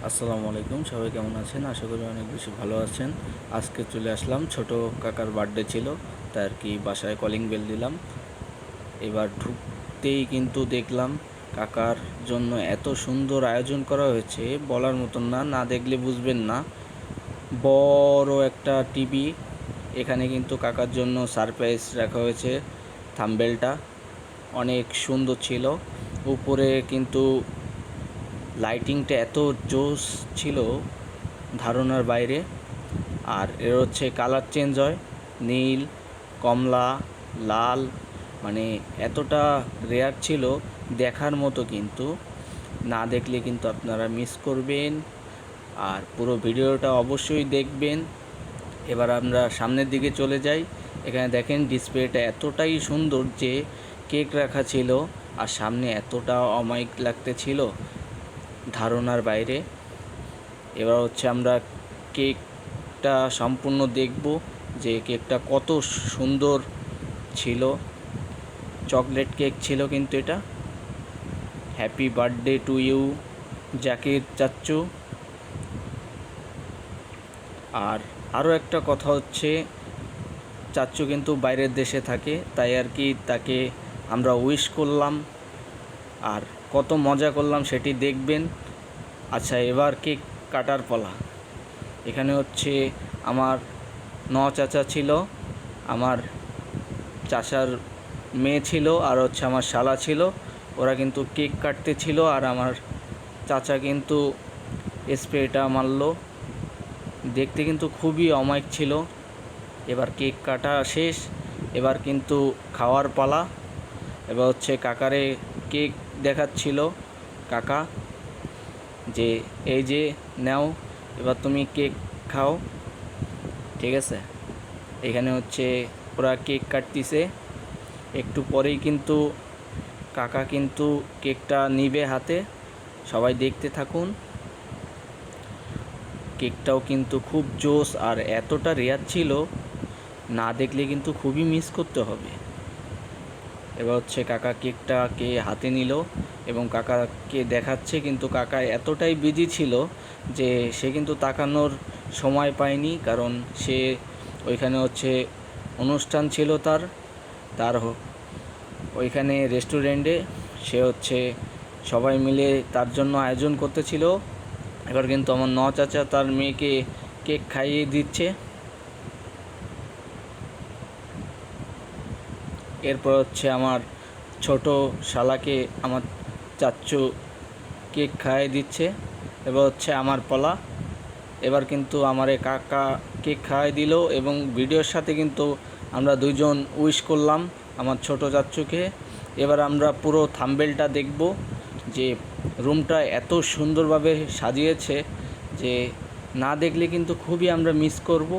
আসসালামু আলাইকুম, সবাই কেমন আছেন? আশা করি অনেক বেশি ভালো আছেন। আজকে চলে আসলাম, ছোট কাকার বার্থডে ছিল, তাই আর কি বাসায় কলিং বেল দিলাম। এবার ঢুকতেই কিন্তু দেখলাম কাকার জন্য এত সুন্দর আয়োজন করা হয়েছে, বলার মতন না, না দেখলে বুঝবেন না। বড় একটা টিভি, এখানে কিন্তু কাকার জন্য সারপ্রাইজ রাখা হয়েছে। থাম্বনেলটা অনেক সুন্দর ছিল। উপরে কিন্তু লাইটিংটা এত জোস ছিল, ধারণার বাইরে। আর এর হচ্ছে কালার চেঞ্জ হয়, নীল, কমলা, লাল, মানে এতটা রেয়ার ছিল, দেখার মতো। কিন্তু না দেখলে কিন্তু আপনারা মিস করবেন। আর পুরো ভিডিওটা অবশ্যই দেখবেন। এবার আমরা সামনের দিকে চলে যাই। এখানে দেখেন ডিসপ্লেটা এতটাই সুন্দর যে কেক রাখা ছিল, আর সামনে এতটা অমায়িক লাগতে ছিল, ধারণার বাইরে। এবার হচ্ছে আমরা কেকটা সম্পূর্ণ দেখব যে কেকটা কত সুন্দর ছিল। চকলেট কেক ছিল কিন্তু এটা। Happy birthday to you Zakir চাচ্চু। আর আরও একটা কথা হচ্ছে, চাচ্চু কিন্তু বাইরের দেশে থাকে, তাই আর কি তাকে আমরা উইশ করলাম আর কত মজা করলাম সেটি দেখবেন। আচ্ছা, এবার কেক কাটার পালা। এখানে হচ্ছে আমার চাচা ছিল, আমার চাচার মেয়ে ছিল, আর হচ্ছে আমার শালা ছিল। ওরা কিন্তু কেক কাটতে ছিল, আর আমার চাচা কিন্তু স্প্রেটা মারলো। দেখতে কিন্তু খুবই অমায়িক ছিল। এবার কেক কাটা শেষ, এবার কিন্তু খাওয়ার পালা। এবার হচ্ছে কাকারে কেক দেখাচ্ছিল কাকা, যে এই যে নাও, এবার তুমি কেক খাও, ঠিক আছে। এখানে হচ্ছে ওরা কেক কাটতিছে। একটু পরেই কিন্তু কাকা কিন্তু কেকটা নিবে হাতে, সবাই দেখতে থাকুন। কেকটাও কিন্তু খুব জোস, আর এতটা রেয়ার ছিল, না দেখলে কিন্তু খুবই মিস করতে হবে। এবার হচ্ছে কাকা কেকটাকে হাতে নিল এবং কাকাকে দেখাচ্ছে, কিন্তু কাকা এতটাই বিজি ছিল যে সে কিন্তু তাকানোর সময় পায়নি, কারণ সে ওইখানে হচ্ছে অনুষ্ঠান ছিল তার তার ওইখানে রেস্টুরেন্টে। সে হচ্ছে সবাই মিলে তার জন্য আয়োজন করতেছিল। এবার কিন্তু আমার চাচা তার মেয়েকে কেক খাইয়ে দিচ্ছে। এরপর হচ্ছে আমার ছোট শালাকে আমার চাচ্চু কেক খাইয়ে দিচ্ছে। এবার হচ্ছে আমার পালা। এবার কিন্তু আমারে কাকা কেক খাইয়ে দিল, এবং ভিডিওর সাথে কিন্তু আমরা দুইজন উইশ করলাম আমার ছোট চাচ্চুকে। এবার আমরা পুরো থাম্বনেলটা দেখব, যে রুমটা এত সুন্দরভাবে সাজিয়েছে যে না দেখলে কিন্তু খুবই আমরা মিস করব।